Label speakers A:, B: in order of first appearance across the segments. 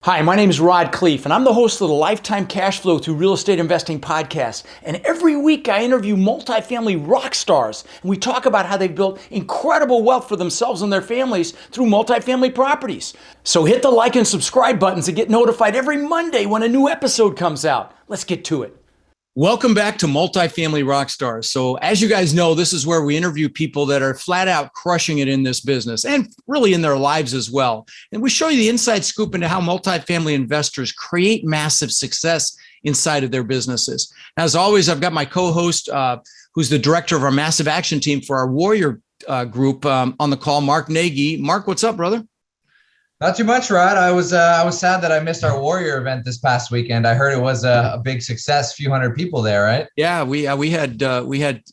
A: Hi, my name is Rod Khleif, and I'm the host of the Lifetime Cash Flow Through Real Estate Investing podcast. And every week I interview multifamily rock stars, and we talk about how they've built incredible wealth for themselves and their families through multifamily properties. So hit the like and subscribe buttons to get notified every Monday when a new episode comes out. Let's get to it. Welcome back to Multifamily Rockstars. So as you guys know, this is where we interview people that are flat out crushing it in this business and really in their lives as well. And we show you the inside scoop into how multifamily investors create massive success inside of their businesses. As always, I've got my co-host, who's the director of our massive action team for our Warrior group on the call, Mark Nagy. Mark, what's up, brother?
B: Not too much, Rod. I was sad that I missed our Warrior event this past weekend. I heard it was a big success, a few hundred people there, right?
A: Yeah, we had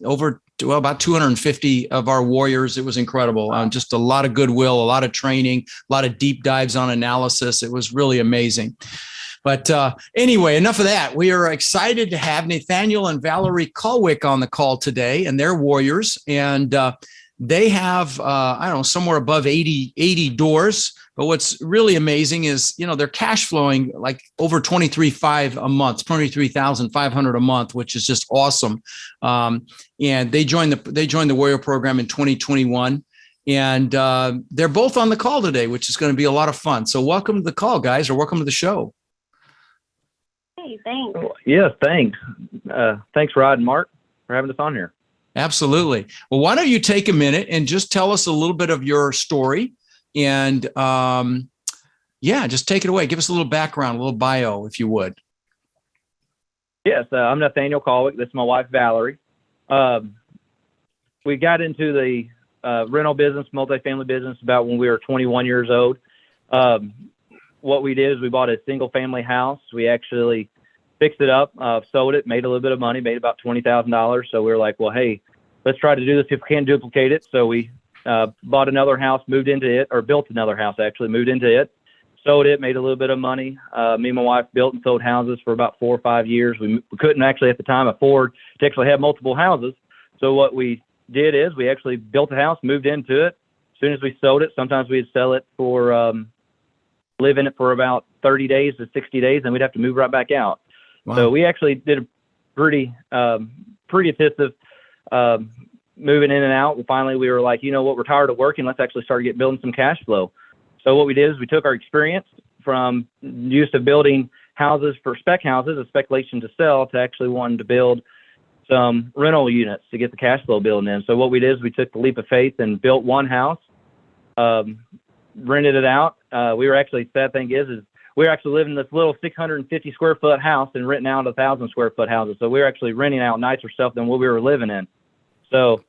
A: over about 250 of our Warriors. It was incredible. Just a lot of goodwill, a lot of training, a lot of deep dives on analysis. It was really amazing. But anyway, enough of that. We are excited to have Nathaniel and Valerie on the call today, and they're Warriors, and they have somewhere above 80 doors. But what's really amazing is, they're cash flowing like over 23,500 a month, 23,500 a month, which is just awesome. And they joined the Warrior program in 2021, and they're both on the call today, which is going to be a lot of fun. So welcome to the call, guys, or welcome to the show.
C: Hey, thanks.
D: Yes, thanks. Thanks, Rod and Mark, for having us on here.
A: Absolutely. Well, why don't you take a minute and just tell us a little bit of your story, and just take it away. Give us a little background, a little bio, if you would.
D: Yes, I'm Nathaniel Khleif. This is my wife, Valerie. We got into the rental business, multifamily business, about when we were 21 years old. What we did is we bought a single family house. We actually fixed it up, sold it, made a little bit of money, made about $20,000. So we were like, well, hey, let's try to do this if we can duplicate it. So we bought another house, moved into it, or built another house, actually, moved into it, sold it, made a little bit of money. Me and my wife built and sold houses for about 4 or 5 years. We couldn't actually at the time afford to actually have multiple houses. So what we did is we actually built a house, moved into it. As soon as we sold it, sometimes we'd sell it for, live in it for about 30 days to 60 days, and we'd have to move right back out. Wow. So we actually did a pretty intensive moving in and out. And finally, we were like, you know what, we're tired of working. Let's actually start building some cash flow. So what we did is we took our experience from used to building houses for spec houses, a speculation to sell, to actually wanting to build some rental units to get the cash flow building in. So what we did is we took the leap of faith and built one house, rented it out. We were actually, sad thing is we were actually living in this little 650 square foot house and renting out 1,000 square foot houses. So we were actually renting out nicer stuff than what we were living in. So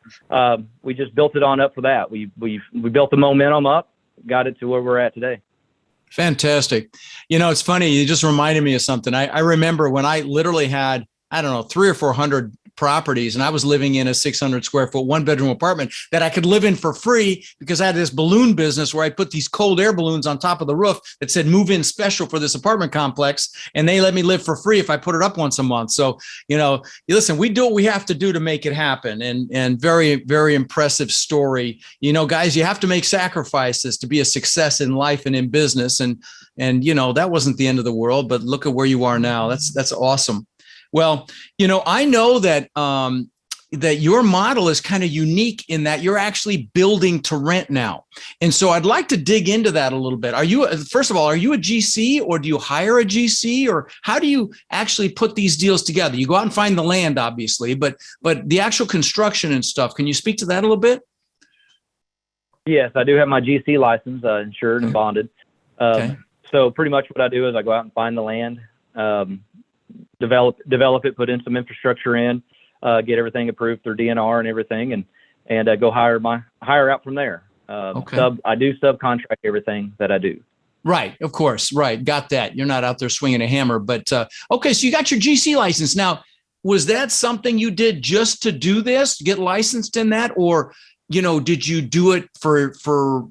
D: we just built it on up for that. We built the momentum up, got it to where we're at today.
A: Fantastic. It's funny. You just reminded me of something. I remember when I literally had, 300 or 400 properties, and I was living in a 600 square foot, 1-bedroom apartment that I could live in for free because I had this balloon business where I put these cold air balloons on top of the roof that said move in special for this apartment complex. And they let me live for free if I put it up once a month. So, listen, we do what we have to do to make it happen. And very, very impressive story. Guys, you have to make sacrifices to be a success in life and in business. And that wasn't the end of the world, but look at where you are now. That's awesome. Well, I know that that your model is kind of unique in that you're actually building to rent now. And so I'd like to dig into that a little bit. First of all, are you a GC, or do you hire a GC, or how do you actually put these deals together? You go out and find the land, obviously, but the actual construction and stuff, can you speak to that a little bit?
D: Yes, I do have my GC license, insured and bonded.
A: Okay.
D: So pretty much what I do is I go out and find the land, develop it, put in some infrastructure in, get everything approved through DNR and everything, and go hire out from there.
A: Okay.
D: I do subcontract everything that I do.
A: Right. Of course. Right. Got that. You're not out there swinging a hammer, but okay. So you got your GC license. Now, was that something you did just to do this, get licensed in that, or did you do it for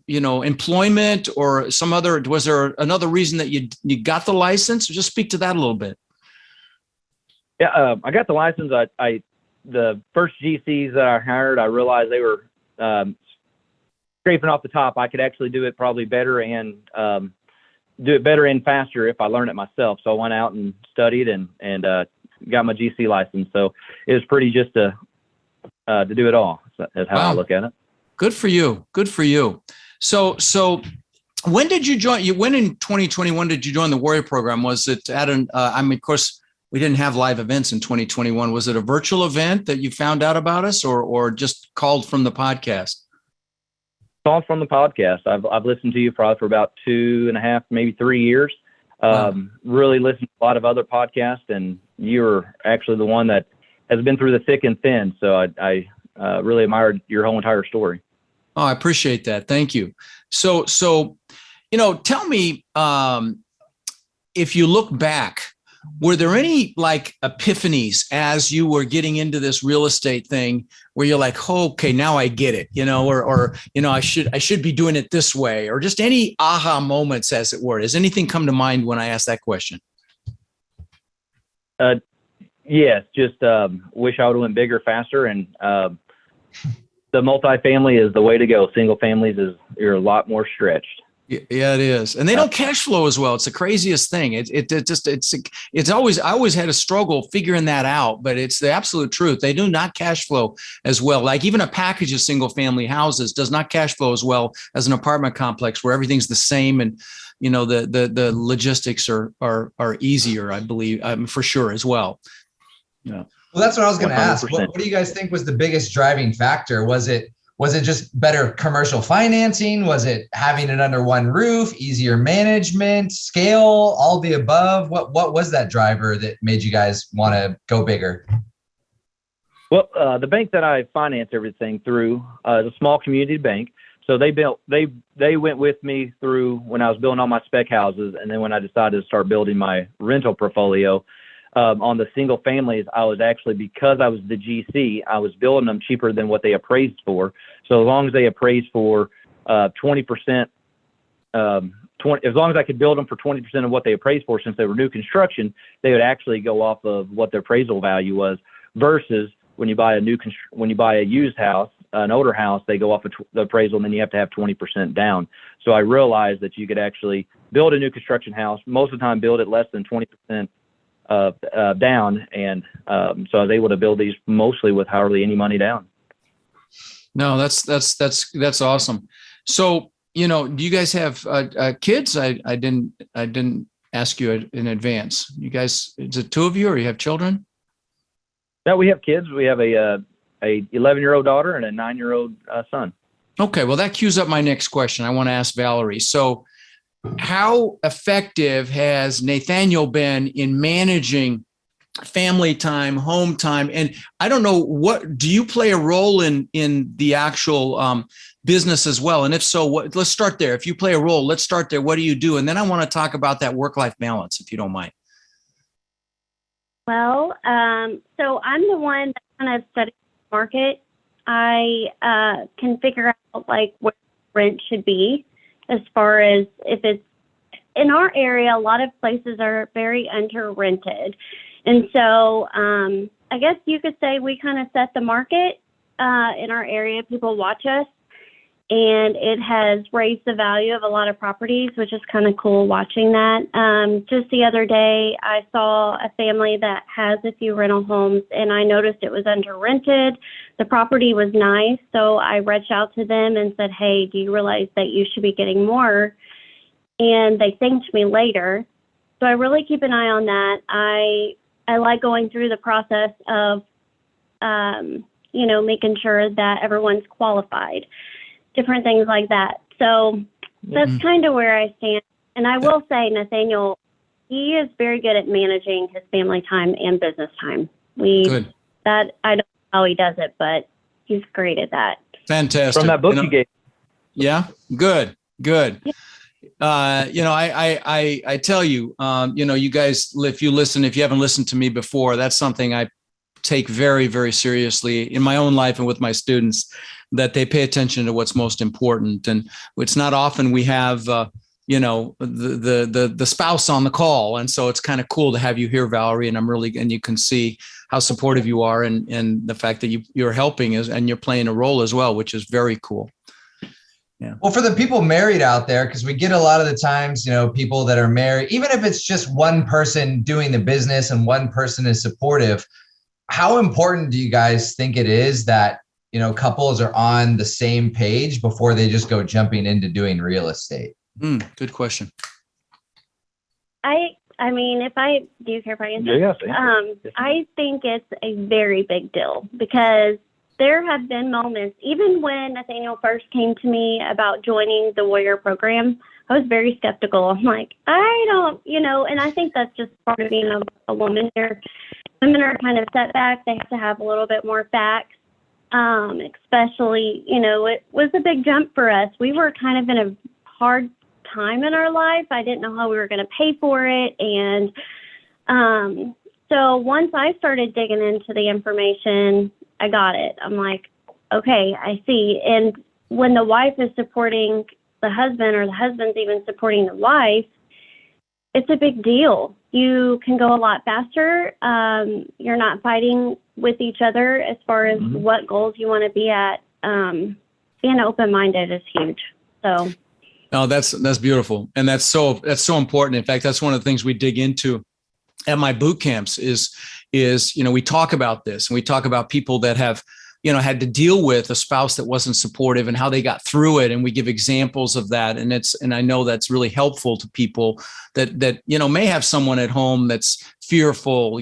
A: employment or some other? Was there another reason that you got the license? Just speak to that a little bit.
D: Yeah, I got the license. The first GCs that I hired, I realized they were scraping off the top. I could actually do it probably better and do it better and faster if I learn it myself. So I went out and studied and got my GC license. So it was pretty just to do it all. That's how I look at it.
A: Good for you. Good for you. So when did you join? When in 2021 did you join the Warrior Program? Was it at of course, we didn't have live events in 2021. Was it a virtual event that you found out about us or just called from the podcast?
D: Called from the podcast. I've listened to you probably for about 2.5, maybe 3 years. Really listened to a lot of other podcasts, and you're actually the one that has been through the thick and thin. So I really admired your whole entire story.
A: Oh, I appreciate that. Thank you. So, tell me, if you look back, were there any like epiphanies as you were getting into this real estate thing where you're like, oh, okay, now I get it, or I should be doing it this way, or just any aha moments, as it were? Does anything come to mind when I ask that question?
D: Yes, just wish I would have went bigger, faster, and the multifamily is the way to go. Single families you're a lot more stretched.
A: Yeah, it is, and they don't cash flow as well. It's the craziest thing. I always had a struggle figuring that out, but it's the absolute truth. They do not cash flow as well. Like even a package of single family houses does not cash flow as well as an apartment complex where everything's the same, and the logistics are easier, I believe, for sure as well. Yeah.
B: Well, that's what I was going to ask.
D: 100%.
B: What do you guys think was the biggest driving factor? Was it just better commercial financing? Was it having it under one roof, easier management, scale, all the above? What was that driver that made you guys want to go bigger?
D: Well, the bank that I finance everything through is a small community bank. So they went with me through when I was building all my spec houses, and then when I decided to start building my rental portfolio. On the single families, I was actually, because I was the GC, I was building them cheaper than what they appraised for. So as long as they appraised for 20%, as long as I could build them for 20% of what they appraised for, since they were new construction, they would actually go off of what their appraisal value was. Versus when you buy a used house, an older house, they go off of the appraisal, and then you have to have 20% down. So I realized that you could actually build a new construction house, most of the time build it less than 20% down, and so I was able to build these mostly with hardly any money down.
A: No, that's awesome. So, do you guys have kids? I didn't ask you in advance. You guys, is it two of you, or you have children?
D: No, we have kids. We have a 11-year-old daughter and a 9-year-old son. Okay,
A: well, that cues up my next question. I want to ask Valerie. So, how effective has Nathaniel been in managing family time, home time? And I don't know, do you play a role in the actual business as well? And if so, let's start there. If you play a role, let's start there. What do you do? And then I want to talk about that work-life balance, if you don't mind.
C: Well, so I'm the one that kind of studies the market. I can figure out like where rent should be, as far as if it's in our area. A lot of places are very under rented. And so I guess you could say we kind of set the market in our area. People watch us, and it has raised the value of a lot of properties, which is kind of cool watching that. Just the other day, I saw a family that has a few rental homes, and I noticed it was under rented. The property was nice, so I reached out to them and said, hey, do you realize that you should be getting more? And they thanked me later. So I really keep an eye on that. I like going through the process of, making sure that everyone's qualified, different things like that. So that's kind of where I stand. And I will say, Nathaniel, he is very good at managing his family time and business time.
A: Good.
C: I don't know how he does it, but he's great at that.
A: Fantastic.
D: From that book you gave.
A: Yeah. Good. Yeah. I tell you, you guys, if you haven't listened to me before, that's something I take very, very seriously in my own life and with my students, that they pay attention to what's most important. And it's not often we have, the spouse on the call. And so it's kind of cool to have you here, Valerie, and you can see how supportive you are, and the fact that you're helping and you're playing a role as well, which is very cool.
B: Well, for the people married out there, because we get a lot of the times, people that are married, even if it's just one person doing the business and one person is supportive, how important do you guys think it is that, couples are on the same page before they just go jumping into doing real estate?
A: Good question.
C: I mean, do you care if I answer?
D: Yes.
C: I think it's a very big deal because there have been moments, even when Nathaniel first came to me about joining the Warrior program, I was very skeptical. I'm like, I don't, and I think that's just part of being a woman here. Women are kind of set back. They have to have a little bit more facts, especially, it was a big jump for us. We were kind of in a hard time in our life. I didn't know how we were going to pay for it. And so once I started digging into the information, I got it. I'm like, okay, I see. And when the wife is supporting the husband or the husband's even supporting the wife, it's a big deal. You can go a lot faster. You're not fighting with each other as far as what goals you want to be at. Being open-minded is huge. So.
A: No, that's beautiful. And that's so important. In fact, that's one of the things we dig into at my boot camps is, we talk about this and we talk about people that have, had to deal with a spouse that wasn't supportive and how they got through it. And we give examples of that. And I know that's really helpful to people that, may have someone at home that's fearful,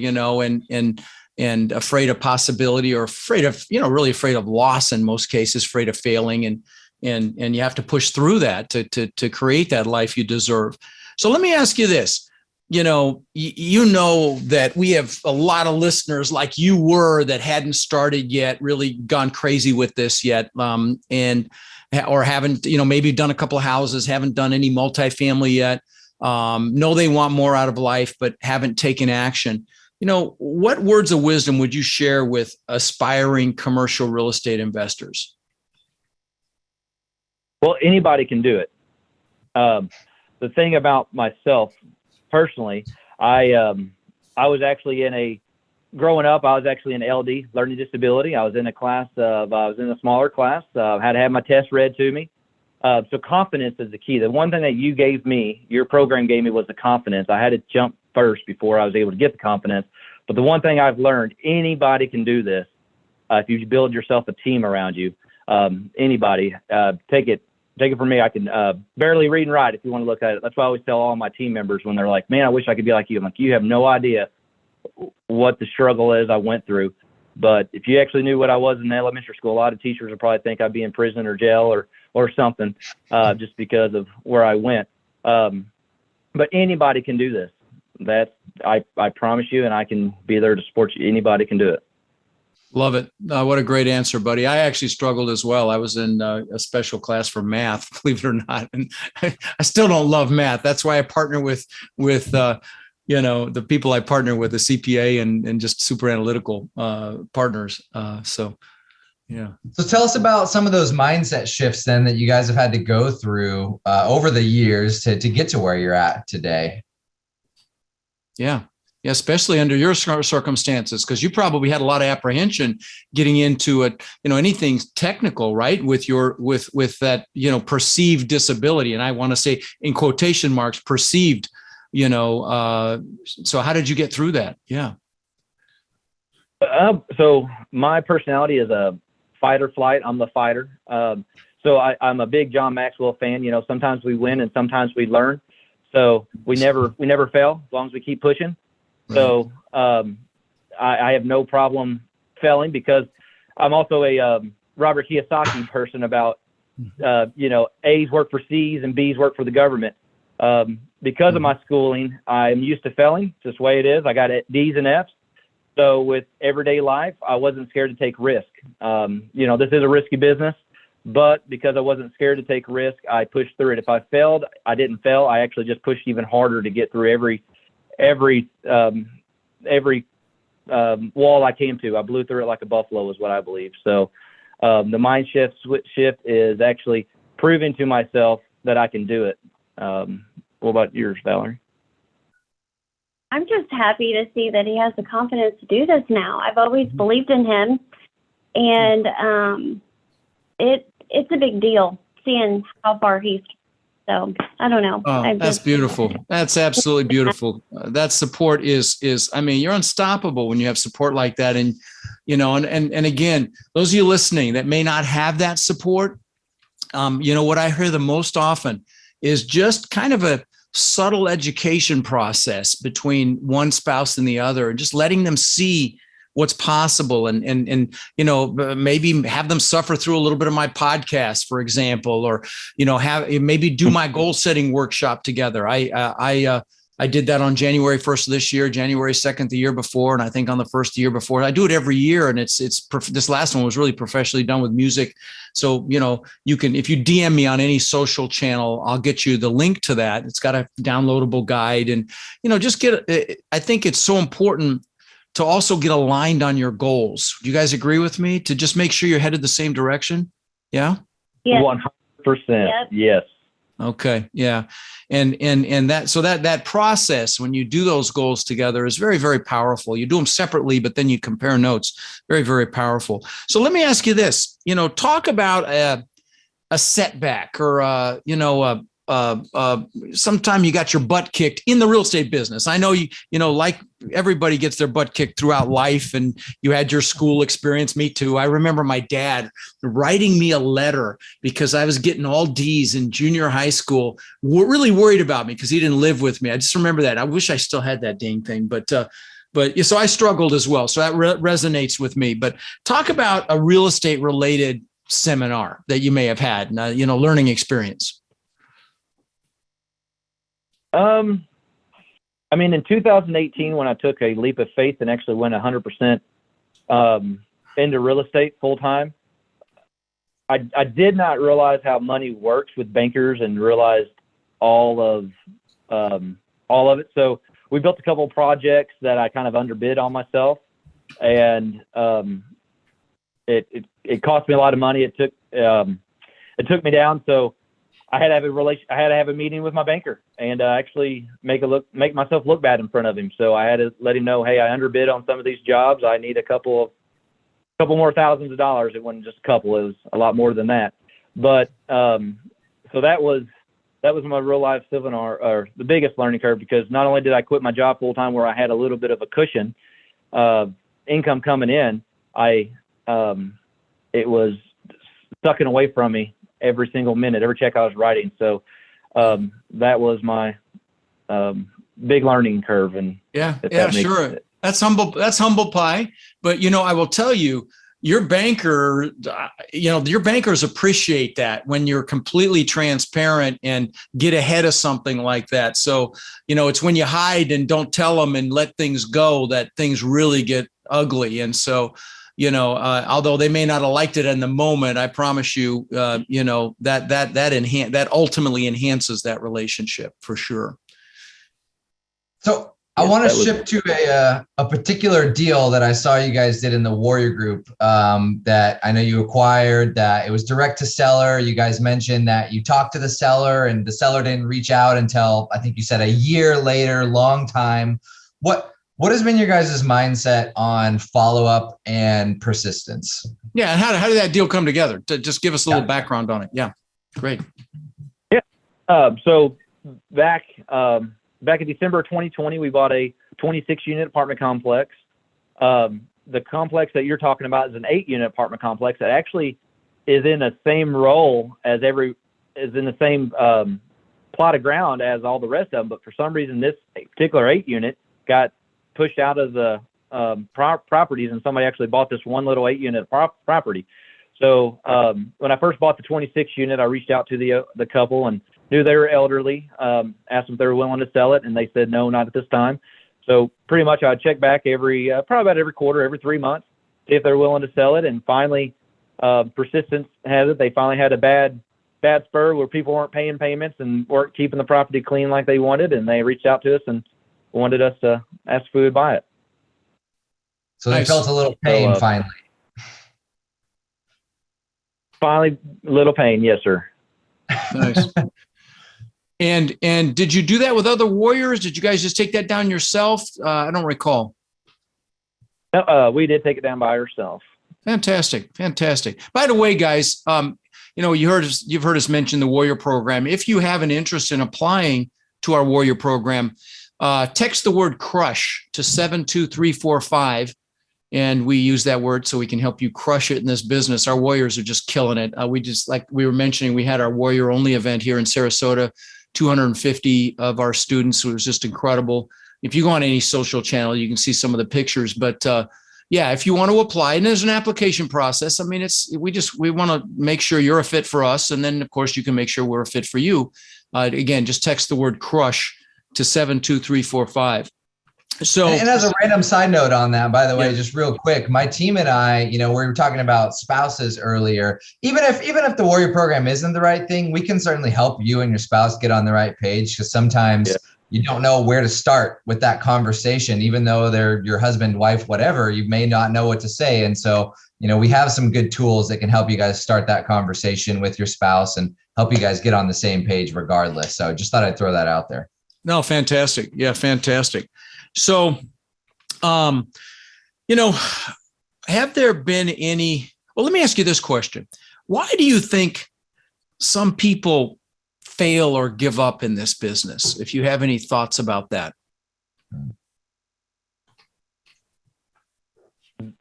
A: and afraid of possibility or afraid of, really afraid of loss in most cases, afraid of failing. And you have to push through that to create that life you deserve. So let me ask you this. That we have a lot of listeners like you were that hadn't started yet, really gone crazy with this yet, or haven't, maybe done a couple of houses, haven't done any multifamily yet, know they want more out of life, but haven't taken action. What words of wisdom would you share with aspiring commercial real estate investors?
D: Well, anybody can do it. The thing about myself, personally, I was actually growing up, I was actually in LD, learning disability. I was in a smaller class, had to have my test read to me. So confidence is the key. The one thing that your program gave me was the confidence. I had to jump first before I was able to get the confidence. But the one thing I've learned, anybody can do this. If you build yourself a team around you, anybody, take it from me. I can barely read and write if you want to look at it. That's why I always tell all my team members when they're like, man, I wish I could be like you. I'm like, you have no idea what the struggle is I went through. But if you actually knew what I was in elementary school, a lot of teachers would probably think I'd be in prison or jail or something just because of where I went. But anybody can do this. I promise you, and I can be there to support you. Anybody can do it.
A: Love it. What a great answer, buddy. I actually struggled as well. I was in a special class for math, believe it or not. And I still don't love math. That's why I partner with the people I partner with, the CPA and just super analytical partners. So
B: tell us about some of those mindset shifts then that you guys have had to go through over the years to get to where you're at today.
A: Yeah, especially under your circumstances, because you probably had a lot of apprehension getting into it, anything technical, right? With that, perceived disability. And I want to say in quotation marks, perceived, so how did you get through that? Yeah.
D: So my personality is a fight or flight. I'm the fighter. So I'm a big John Maxwell fan. Sometimes we win and sometimes we learn. So we never fail as long as we keep pushing. Right. So I have no problem failing because I'm also a Robert Kiyosaki person about, A's work for C's and B's work for the government. Because of my schooling, I'm used to failing. It's just the way it is. I got D's and F's. So with everyday life, I wasn't scared to take risk. This is a risky business, but because I wasn't scared to take risk, I pushed through it. If I failed, I didn't fail. I actually just pushed even harder to get through every wall I came to. I blew through it like a buffalo is what I believe. So the mind shift is actually proving to myself that I can do it. What about yours, Valerie?
C: I'm just happy to see that he has the confidence to do this now. I've always believed in him, and it's a big deal. seeing how far he's. So I don't know.
A: Oh, that's beautiful. That's absolutely beautiful. That support is, I mean, you're unstoppable when you have support like that. And, you know, and again, those of you listening that may not have that support, you know, what I hear the most often is just kind of a subtle education process between one spouse and the other, and just letting them see what's possible, and you know, maybe have them suffer through a little bit of my podcast, for example, or you know, have maybe do my goal setting workshop together. I did that on January 1st of this year, January 2nd the year before, and I think on the first year before. I do it every year, and it's this last one was really professionally done with music. So you know, you can, if you DM me on any social channel, I'll get you the link to that. It's got a downloadable guide, and you know, just get. I think it's so important to also get aligned on your goals. Do you guys agree with me? To just make sure you're headed the same direction? Yeah?
C: Yeah.
D: 100%.
C: Yep.
D: Yes.
A: Okay. Yeah. And that, so that process, when you do those goals together, is very, very powerful. You do them separately, but then you compare notes. Very, very powerful. So let me ask you this, you know, talk about a setback, or, you know, sometime you got your butt kicked in the real estate business. I know you know, like everybody gets their butt kicked throughout life, and you had your school experience. Me too. I remember my dad writing me a letter because I was getting all D's in junior high school. Really worried about me because he didn't live with me. I just remember that. I wish I still had that dang thing, but so I struggled as well. So that resonates with me. But talk about a real estate related seminar that you may have had, you know, learning experience.
D: I mean, in 2018, when I took a leap of faith and actually went 100% into real estate full time, I did not realize how money works with bankers, and realized all of it. So we built a couple of projects that I kind of underbid on myself, and it cost me a lot of money. It took me down. So I had to have a meeting with my banker, and actually make myself look bad in front of him. So I had to let him know, hey, I underbid on some of these jobs. I need a couple more thousands of dollars. It wasn't just a couple; it was a lot more than that. But so that was my real life seminar, or the biggest learning curve, because not only did I quit my job full time, where I had a little bit of a cushion income coming in, it was sucking away from me every single minute, every check I was writing. So that was my big learning curve. And
A: yeah, sure. That's humble pie. But, you know, I will tell you, your banker, you know, your bankers appreciate that when you're completely transparent and get ahead of something like that. So, you know, it's when you hide and don't tell them and let things go that things really get ugly. And so, you know, although they may not have liked it in the moment, I promise you, you know, that ultimately enhances that relationship for sure.
B: So I want to shift to a particular deal that I saw you guys did in the Warrior Group that I know you acquired. That it was direct to seller. You guys mentioned that you talked to the seller, and the seller didn't reach out until, I think you said, a year later. Long time. What has been your guys' mindset on follow-up and persistence?
A: Yeah, and how did that deal come together? Just give us a little background on it. Yeah, great.
D: Yeah. So back in December of 2020, we bought a 26-unit apartment complex. The complex that you're talking about is an 8-unit apartment complex that actually is in the same role as is in the same plot of ground as all the rest of them. But for some reason, this particular 8-unit got pushed out of the properties, and somebody actually bought this one little 8-unit property. So when I first bought the 26 unit, I reached out to the couple and knew they were elderly, asked them if they were willing to sell it, and they said no, not at this time. So pretty much I'd check back probably about every quarter, every 3 months, see if they're willing to sell it. And finally, persistence has it, they finally had a bad spur where people weren't paying payments and weren't keeping the property clean like they wanted, and they reached out to us and wanted us to ask if we would buy it.
B: So they felt a little pain finally.
D: Finally, a little pain, yes, sir.
A: Nice. And did you do that with other warriors? Did you guys just take that down yourself? I don't recall.
D: No, we did take it down by ourselves.
A: Fantastic. By the way, guys, you've heard us mention the Warrior Program. If you have an interest in applying to our Warrior Program, text the word crush to 72345. And we use that word so we can help you crush it in this business. Our warriors are just killing it. We just, like we were mentioning, we had our warrior only event here in Sarasota, 250 of our students. It was just incredible. If you go on any social channel, you can see some of the pictures, but yeah, if you want to apply, and there's an application process. I mean, we want to make sure you're a fit for us. And then of course you can make sure we're a fit for you. Again, just text the word crush to 72345. So,
B: and as a random side note on that, by the way, just real quick, my team and I, we were talking about spouses earlier. Even if the Warrior Program isn't the right thing, we can certainly help you and your spouse get on the right page, because sometimes you don't know where to start with that conversation. Even though they're your husband, wife, whatever, you may not know what to say. And so, we have some good tools that can help you guys start that conversation with your spouse and help you guys get on the same page regardless. So just thought I'd throw that out there.
A: No, fantastic. Yeah, fantastic. So, have there been any, well, let me ask you this question. Why do you think some people fail or give up in this business? If you have any thoughts about that.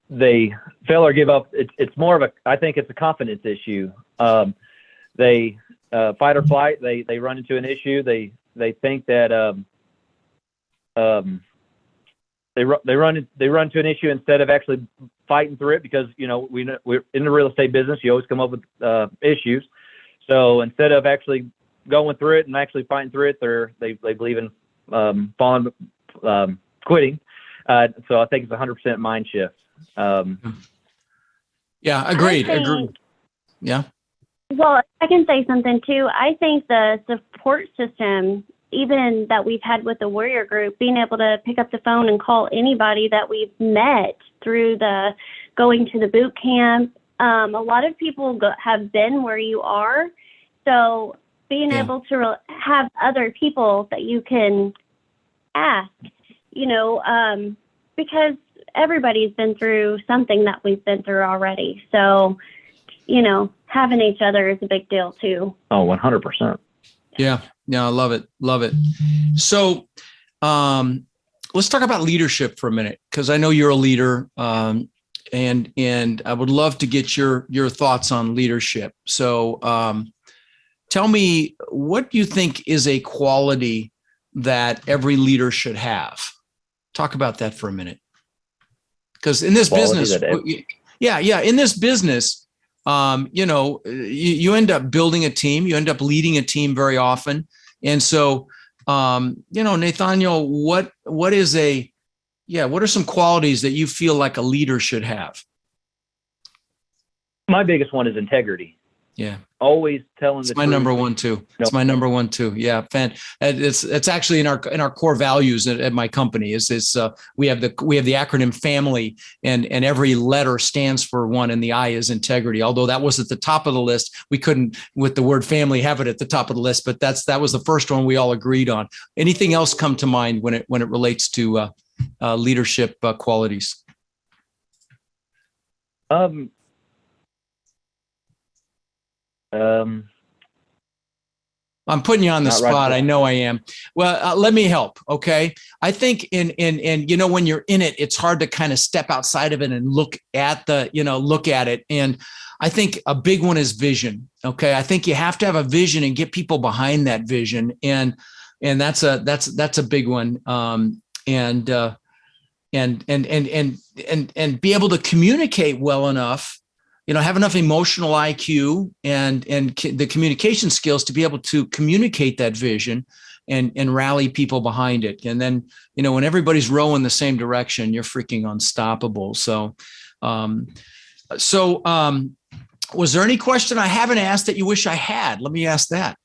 D: They fail or give up. It's more of I think it's a confidence issue. They fight or flight. They run into an issue. They think that, they run to an issue instead of actually fighting through it, because we're in the real estate business. You always come up with issues. So instead of actually going through it and actually fighting through it, they believe in quitting. So I think it's 100% mind shift.
A: Yeah, agreed. Yeah.
C: Well, I can say something too. I think the support system, even that we've had with the Warrior Group, being able to pick up the phone and call anybody that we've met through going to the boot camp. A lot of people have been where you are. So being able to have other people that you can ask, because everybody's been through something that we've been through already. So, having each other is a big deal too.
D: Oh, 100%.
A: Yeah. I love it. Love it. So let's talk about leadership for a minute, because I know you're a leader, and I would love to get your thoughts on leadership. So tell me, what do you think is a quality that every leader should have? Talk about that for a minute. Because in this business, in this business, you end up building a team, you end up leading a team very often. And so, Nathaniel, what are some qualities that you feel like a leader should have?
D: My biggest one is integrity.
A: Yeah.
D: Always telling the truth.
A: It's my number one too. It's my number one too. Yeah. It's actually in our core values at my company we have the acronym FAMILY, and every letter stands for one, and the I is integrity. Although that was at the top of the list, we couldn't, with the word family, have it at the top of the list, but that was the first one we all agreed on. Anything else come to mind when it relates to leadership qualities? I'm putting you on the spot. Right. I know I am. Well, let me help. Okay. I think in when you're in it, it's hard to kind of step outside of it and look at it. And I think a big one is vision. Okay. I think you have to have a vision and get people behind that vision. And that's a big one. And be able to communicate well enough, have enough emotional IQ and the communication skills to be able to communicate that vision and rally people behind it. And then, when everybody's rowing the same direction, you're freaking unstoppable. So, was there any question I haven't asked that you wish I had? Let me ask that.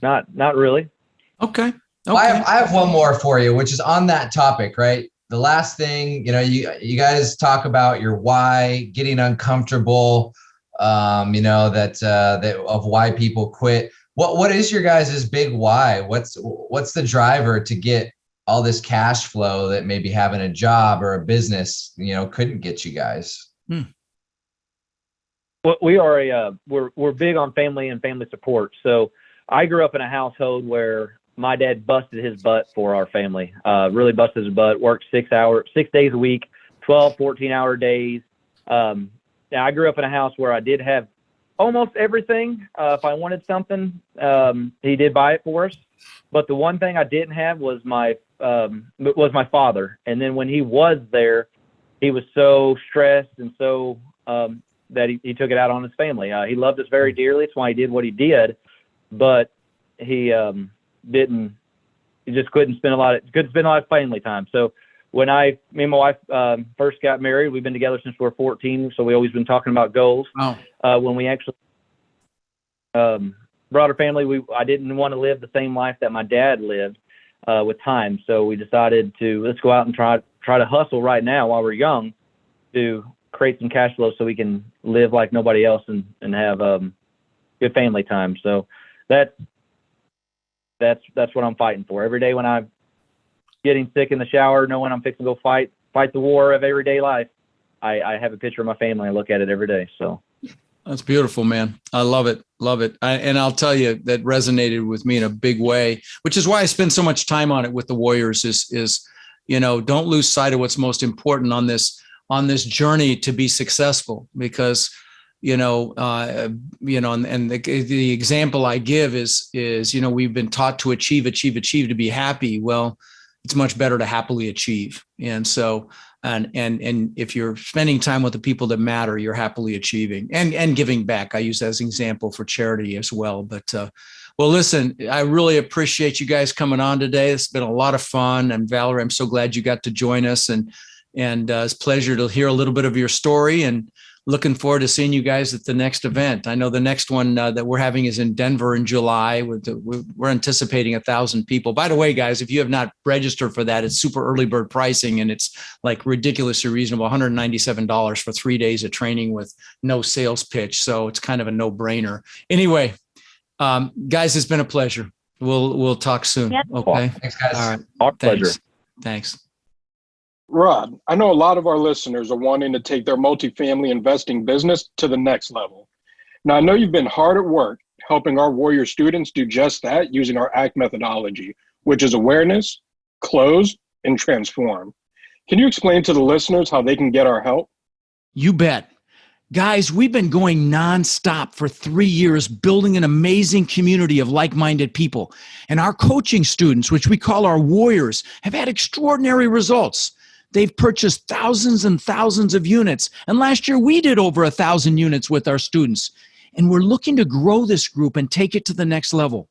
D: Not really.
A: Okay.
B: Well, I have one more for you, which is on that topic, right? The last thing, you guys talk about your why, getting uncomfortable, that of why people quit. What is your guys' big why? What's the driver to get all this cash flow that maybe having a job or a business, couldn't get you guys?
D: Well, we are we're big on family and family support. So I grew up in a household where my dad busted his butt for our family. Really busted his butt. Worked 6 days a week, 12, 14-hour days. Now I grew up in a house where I did have almost everything. If I wanted something, he did buy it for us. But the one thing I didn't have was my father. And then when he was there, he was so stressed and so that he took it out on his family. He loved us very dearly. That's why he did what he did. But he just couldn't spend a lot of family time. So when me and my wife first got married, we've been together since we were 14. So we always been talking about goals.
A: Wow.
D: When we actually brought our family, I didn't want to live the same life that my dad lived with time. So we decided let's go out and try to hustle right now while we're young to create some cash flow so we can live like nobody else and have good family time. So that's what I'm fighting for. Every day when I'm getting sick in the shower, knowing I'm fixing to go fight the war of everyday life, I have a picture of my family. I look at it every day. So
A: that's beautiful, man. I love it. Love it. And I'll tell you, that resonated with me in a big way, which is why I spend so much time on it with the Warriors is, don't lose sight of what's most important on this journey to be successful, because, and the example I give is, we've been taught to achieve to be happy. Well, it's much better to happily achieve. And so, and if you're spending time with the people that matter, you're happily achieving and giving back. I use that as an example for charity as well. But, well, listen, I really appreciate you guys coming on today. It's been a lot of fun. And Valerie, I'm so glad you got to join us, and it's a pleasure to hear a little bit of your story, and looking forward to seeing you guys at the next event. I know the next one that we're having is in Denver in July. We're anticipating 1,000 people. By the way, guys, if you have not registered for that, it's super early bird pricing, and it's like ridiculously reasonable, $197 for 3 days of training with no sales pitch. So it's kind of a no-brainer. Anyway, guys, it's been a pleasure. We'll talk soon. Yep. Okay.
B: Thanks, guys.
A: All right.
D: Our pleasure.
A: Thanks.
E: Rod, I know a lot of our listeners are wanting to take their multifamily investing business to the next level. Now, I know you've been hard at work helping our Warrior students do just that using our ACT methodology, which is awareness, close, and transform. Can you explain to the listeners how they can get our help?
A: You bet. Guys, we've been going nonstop for 3 years, building an amazing community of like-minded people. And our coaching students, which we call our Warriors, have had extraordinary results. They've purchased thousands and thousands of units. And last year, we did over 1,000 units with our students. And we're looking to grow this group and take it to the next level.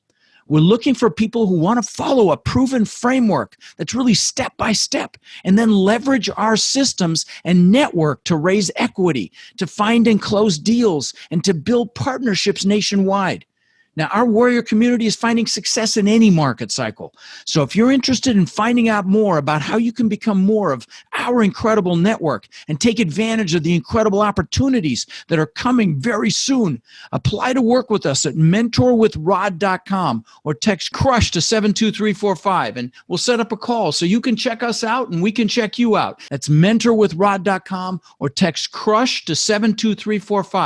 A: We're looking for people who want to follow a proven framework that's really step by step, and then leverage our systems and network to raise equity, to find and close deals, and to build partnerships nationwide. Now, our Warrior community is finding success in any market cycle. So if you're interested in finding out more about how you can become more of our incredible network and take advantage of the incredible opportunities that are coming very soon, apply to work with us at mentorwithrod.com or text CRUSH to 72345, and we'll set up a call so you can check us out and we can check you out. That's mentorwithrod.com or text CRUSH to 72345.